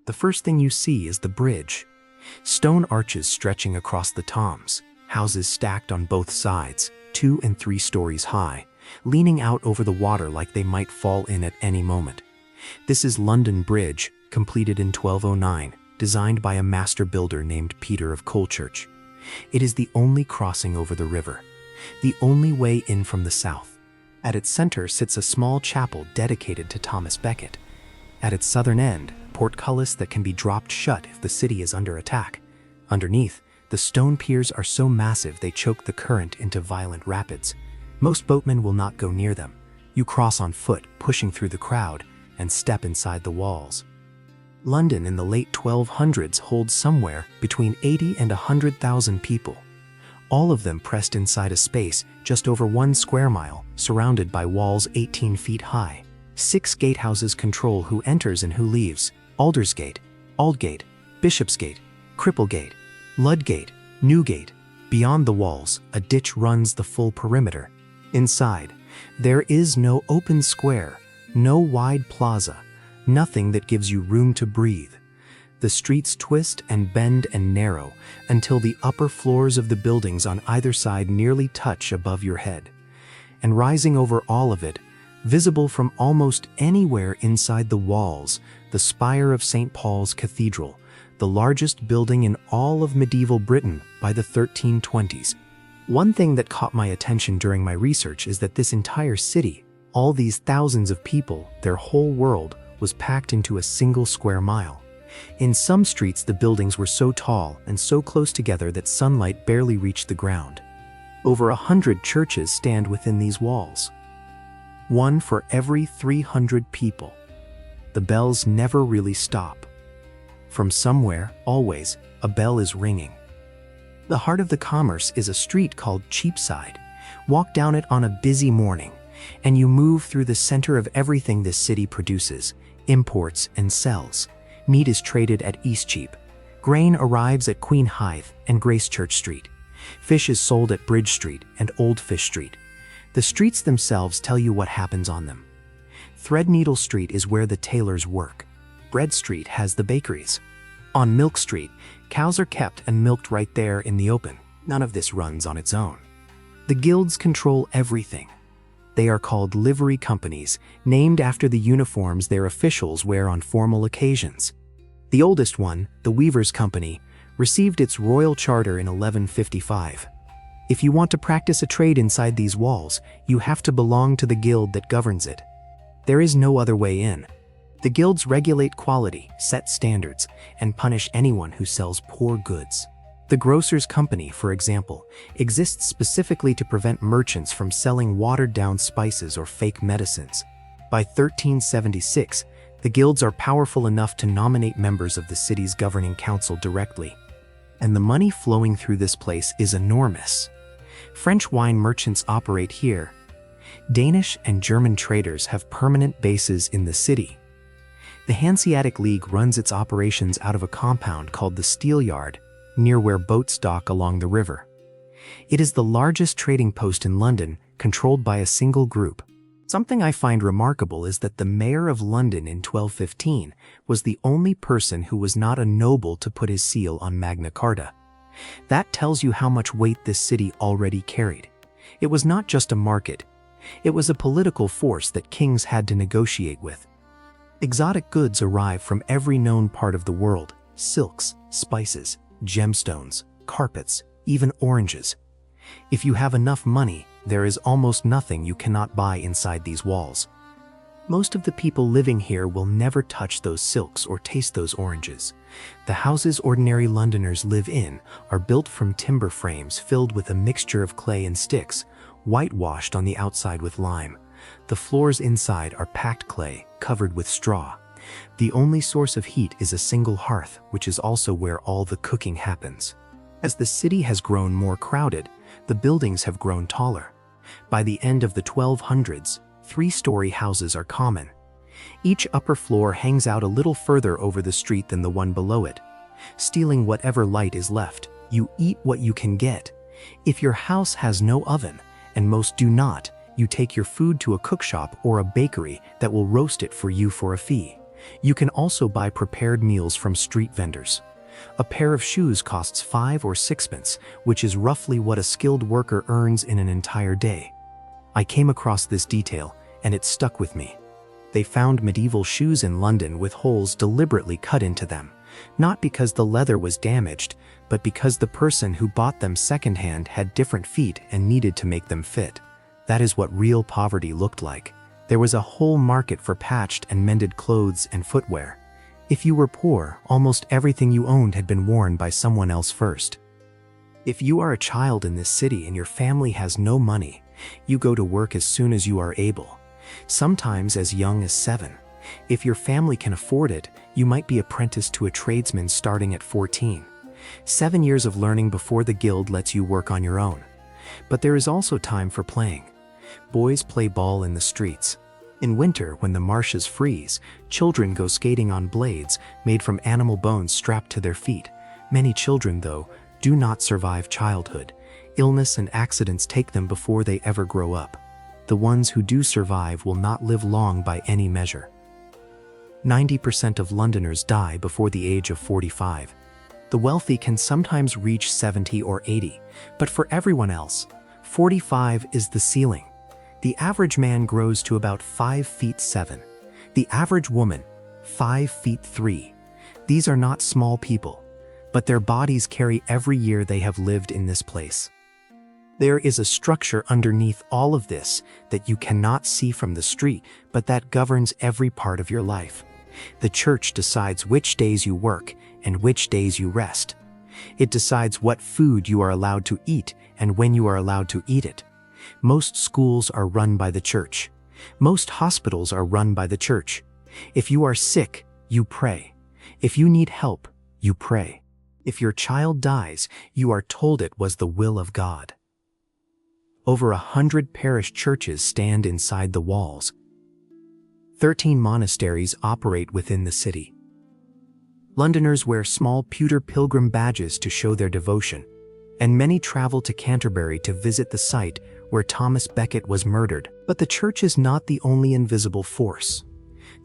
The first thing you see is the bridge. Stone arches stretching across the toms, houses stacked on both sides, 2 and 3 stories high, leaning out over the water like they might fall in at any moment. This is London Bridge, completed in 1209, designed by a master builder named Peter of Colchurch. It is the only crossing over the river, the only way in from the south. At its center sits a small chapel dedicated to Thomas Becket. At its southern end, portcullis that can be dropped shut if the city is under attack. Underneath, the stone piers are so massive they choke the current into violent rapids. Most boatmen will not go near them. You cross on foot, pushing through the crowd, and step inside the walls. London in the late 1200s holds somewhere between 80 and 100,000 people, all of them pressed inside a space just over 1 square mile, surrounded by walls 18 feet high. 6 gatehouses control who enters and who leaves: Aldersgate, Aldgate, Bishopsgate, Cripplegate, Ludgate, Newgate. Beyond the walls, a ditch runs the full perimeter. Inside, there is no open square, no wide plaza, nothing that gives you room to breathe. The streets twist and bend and narrow until the upper floors of the buildings on either side nearly touch above your head. And rising over all of it, visible from almost anywhere inside the walls, the spire of St. Paul's Cathedral, the largest building in all of medieval Britain by the 1320s. One thing that caught my attention during my research is that this entire city, all these thousands of people, their whole world, was packed into a single square mile. In some streets, the buildings were so tall and so close together that sunlight barely reached the ground. Over 100 churches stand within these walls. 1 for every 300 people. The bells never really stop. From somewhere, always, a bell is ringing. The heart of the commerce is a street called Cheapside. Walk down it on a busy morning, and you move through the center of everything this city produces, imports and sells. Meat is traded at Eastcheap. Grain arrives at Queen Hithe and Gracechurch Street. Fish is sold at Bridge Street and Old Fish Street. The streets themselves tell you what happens on them. Threadneedle Street is where the tailors work. Bread Street has the bakeries. On Milk Street, cows are kept and milked right there in the open. None of this runs on its own. The guilds control everything. They are called livery companies, named after the uniforms their officials wear on formal occasions. The oldest one, the Weavers' Company, received its royal charter in 1155. If you want to practice a trade inside these walls, you have to belong to the guild that governs it. There is no other way in. The guilds regulate quality, set standards, and punish anyone who sells poor goods. The Grocers' Company, for example, exists specifically to prevent merchants from selling watered-down spices or fake medicines. By 1376, the guilds are powerful enough to nominate members of the city's governing council directly. And the money flowing through this place is enormous. French wine merchants operate here. Danish and German traders have permanent bases in the city. The Hanseatic League runs its operations out of a compound called the Steelyard, near where boats dock along the river. It is the largest trading post in London, controlled by a single group. Something I find remarkable is that the mayor of London in 1215 was the only person who was not a noble to put his seal on Magna Carta. That tells you how much weight this city already carried. It was not just a market. It was a political force that kings had to negotiate with. Exotic goods arrive from every known part of the world: silks, spices, gemstones, carpets, even oranges. If you have enough money, there is almost nothing you cannot buy inside these walls. Most of the people living here will never touch those silks or taste those oranges. The houses ordinary Londoners live in are built from timber frames filled with a mixture of clay and sticks, whitewashed on the outside with lime. The floors inside are packed clay, covered with straw. The only source of heat is a single hearth, which is also where all the cooking happens. As the city has grown more crowded, the buildings have grown taller. By the end of the 1200s, 3-story houses are common. Each upper floor hangs out a little further over the street than the one below it. Stealing whatever light is left, you eat what you can get. If your house has no oven, and most do not, you take your food to a cookshop or a bakery that will roast it for you for a fee. You can also buy prepared meals from street vendors. A pair of shoes costs 5 or 6 pence, which is roughly what a skilled worker earns in an entire day. I came across this detail, and it stuck with me. They found medieval shoes in London with holes deliberately cut into them, not because the leather was damaged, but because the person who bought them secondhand had different feet and needed to make them fit. That is what real poverty looked like. There was a whole market for patched and mended clothes and footwear. If you were poor, almost everything you owned had been worn by someone else first. If you are a child in this city and your family has no money, you go to work as soon as you are able, sometimes as young as 7. If your family can afford it, you might be apprenticed to a tradesman starting at 14. 7 years of learning before the guild lets you work on your own. But there is also time for playing. Boys play ball in the streets. In winter, when the marshes freeze, children go skating on blades made from animal bones strapped to their feet. Many children, though, do not survive childhood. Illness and accidents take them before they ever grow up. The ones who do survive will not live long by any measure. 90% of Londoners die before the age of 45. The wealthy can sometimes reach 70 or 80, but for everyone else, 45 is the ceiling. The average man grows to about 5 feet 7. The average woman, 5 feet 3. These are not small people, but their bodies carry every year they have lived in this place. There is a structure underneath all of this that you cannot see from the street, but that governs every part of your life. The church decides which days you work and which days you rest. It decides what food you are allowed to eat and when you are allowed to eat it. Most schools are run by the church. Most hospitals are run by the church. If you are sick, you pray. If you need help, you pray. If your child dies, you are told it was the will of God. Over 100 parish churches stand inside the walls. 13 monasteries operate within the city. Londoners wear small pewter pilgrim badges to show their devotion, and many travel to Canterbury to visit the site where Thomas Becket was murdered. But the church is not the only invisible force.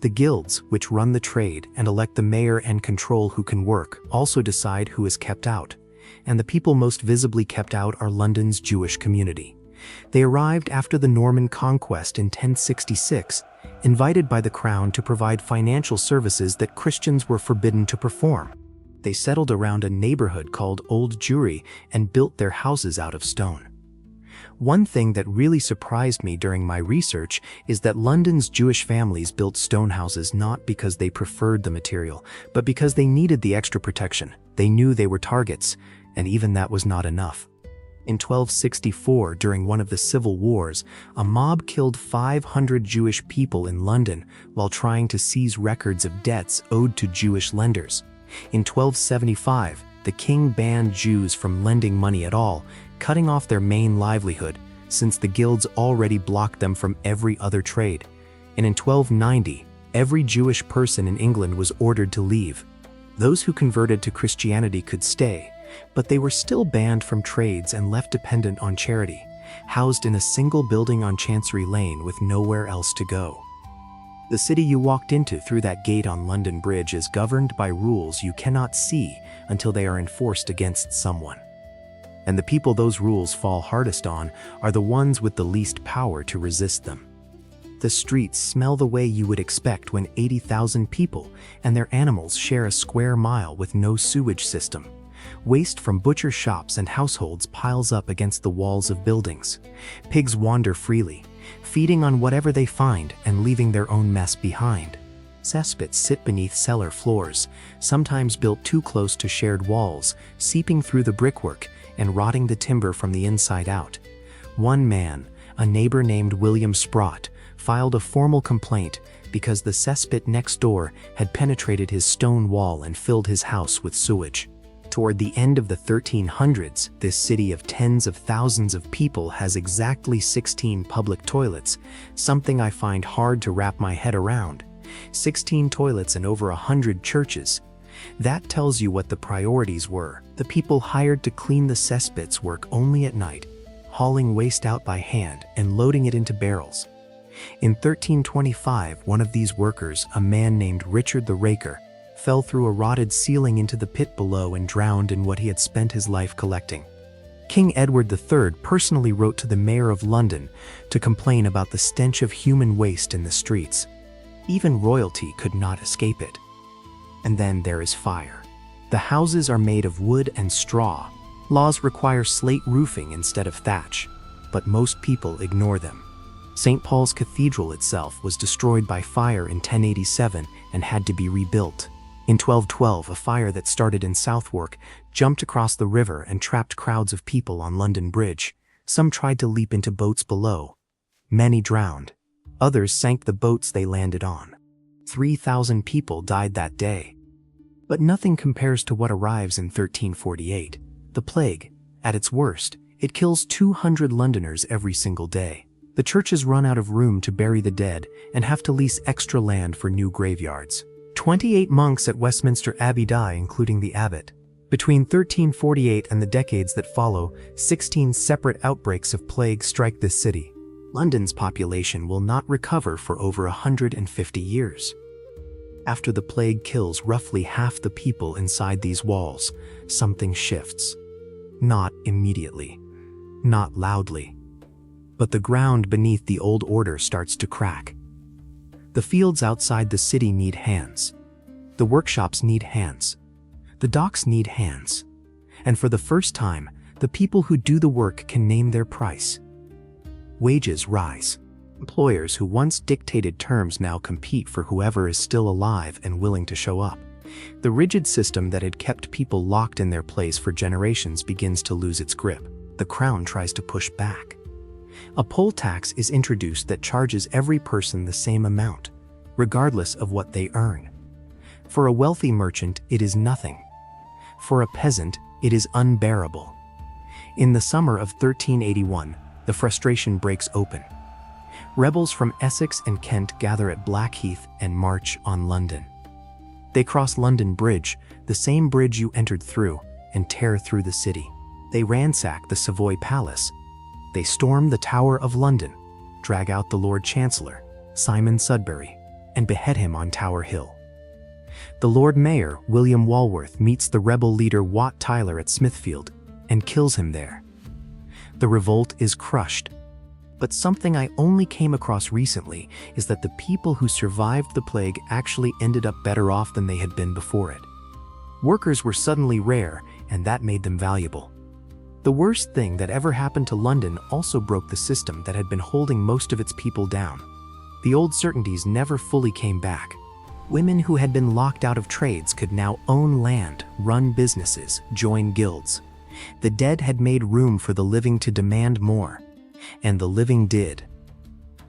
The guilds, which run the trade and elect the mayor and control who can work, also decide who is kept out, and the people most visibly kept out are London's Jewish community. They arrived after the Norman conquest in 1066, invited by the crown to provide financial services that Christians were forbidden to perform. They settled around a neighborhood called Old Jewry and built their houses out of stone. One thing that really surprised me during my research is that London's Jewish families built stone houses not because they preferred the material, but because they needed the extra protection. They knew they were targets, and even that was not enough. In 1264, during one of the civil wars, a mob killed 500 Jewish people in London while trying to seize records of debts owed to Jewish lenders. In 1275, the king banned Jews from lending money at all, cutting off their main livelihood, since the guilds already blocked them from every other trade. And in 1290, every Jewish person in England was ordered to leave. Those who converted to Christianity could stay, but they were still banned from trades and left dependent on charity, housed in a single building on Chancery Lane with nowhere else to go. The city you walked into through that gate on London Bridge is governed by rules you cannot see until they are enforced against someone. And the people those rules fall hardest on are the ones with the least power to resist them. The streets smell the way you would expect when 80,000 people and their animals share a square mile with no sewage system. Waste from butcher shops and households piles up against the walls of buildings. Pigs wander freely, feeding on whatever they find and leaving their own mess behind. Cesspits sit beneath cellar floors, sometimes built too close to shared walls, seeping through the brickwork and rotting the timber from the inside out. One man, a neighbor named William Sprott, filed a formal complaint because the cesspit next door had penetrated his stone wall and filled his house with sewage. Toward the end of the 1300s, this city of tens of thousands of people has exactly 16 public toilets, something I find hard to wrap my head around. 16 toilets and over 100 churches. That tells you what the priorities were. The people hired to clean the cesspits work only at night, hauling waste out by hand and loading it into barrels. In 1325, one of these workers, a man named Richard the Raker, fell through a rotted ceiling into the pit below and drowned in what he had spent his life collecting. King Edward III personally wrote to the mayor of London to complain about the stench of human waste in the streets. Even royalty could not escape it. And then there is fire. The houses are made of wood and straw. Laws require slate roofing instead of thatch, but most people ignore them. St. Paul's Cathedral itself was destroyed by fire in 1087 and had to be rebuilt. In 1212, a fire that started in Southwark jumped across the river and trapped crowds of people on London Bridge. Some tried to leap into boats below. Many drowned. Others sank the boats they landed on. 3,000 people died that day. But nothing compares to what arrives in 1348. The plague. At its worst, it kills 200 Londoners every single day. The churches run out of room to bury the dead and have to lease extra land for new graveyards. 28 monks at Westminster Abbey die, including the abbot. Between 1348 and the decades that follow, 16 separate outbreaks of plague strike this city. London's population will not recover for over 150 years. After the plague kills roughly half the people inside these walls, something shifts. Not immediately, not loudly, but the ground beneath the old order starts to crack. The fields outside the city need hands. The workshops need hands. The docks need hands. And for the first time, the people who do the work can name their price. Wages rise. Employers who once dictated terms now compete for whoever is still alive and willing to show up. The rigid system that had kept people locked in their place for generations begins to lose its grip. The crown tries to push back. A poll tax is introduced that charges every person the same amount, regardless of what they earn. For a wealthy merchant, it is nothing. For a peasant, it is unbearable. In the summer of 1381, the frustration breaks open. Rebels from Essex and Kent gather at Blackheath and march on London. They cross London Bridge, the same bridge you entered through, and tear through the city. They ransack the Savoy Palace. They storm the Tower of London, drag out the Lord Chancellor, Simon Sudbury, and behead him on Tower Hill. The Lord Mayor, William Walworth, meets the rebel leader Wat Tyler at Smithfield and kills him there. The revolt is crushed. But something I only came across recently is that the people who survived the plague actually ended up better off than they had been before it. Workers were suddenly rare, and that made them valuable. The worst thing that ever happened to London also broke the system that had been holding most of its people down. The old certainties never fully came back. Women who had been locked out of trades could now own land, run businesses, join guilds. The dead had made room for the living to demand more. And the living did.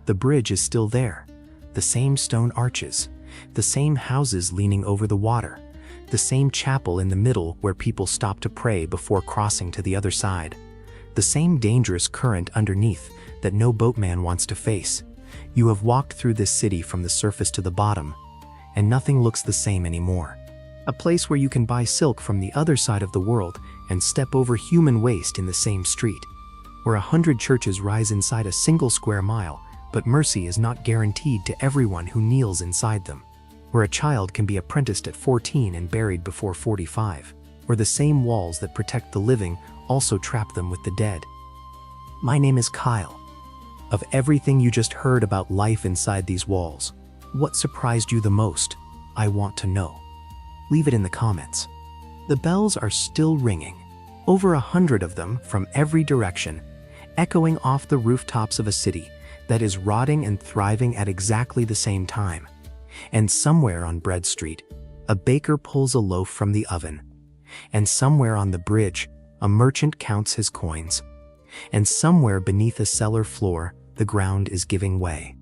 The bridge is still there. The same stone arches. The same houses leaning over the water. The same chapel in the middle where people stop to pray before crossing to the other side. The same dangerous current underneath that no boatman wants to face. You have walked through this city from the surface to the bottom, and nothing looks the same anymore. A place where you can buy silk from the other side of the world and step over human waste in the same street. Where 100 churches rise inside a single square mile, but mercy is not guaranteed to everyone who kneels inside them. Where a child can be apprenticed at 14 and buried before 45. Where the same walls that protect the living also trap them with the dead. My name is Kyle. Of everything you just heard about life inside these walls, what surprised you the most? I want to know. Leave it in the comments. The bells are still ringing. Over 100 of them from every direction, echoing off the rooftops of a city that is rotting and thriving at exactly the same time. And somewhere on Bread Street, a baker pulls a loaf from the oven. And somewhere on the bridge, a merchant counts his coins. And somewhere beneath a cellar floor, the ground is giving way.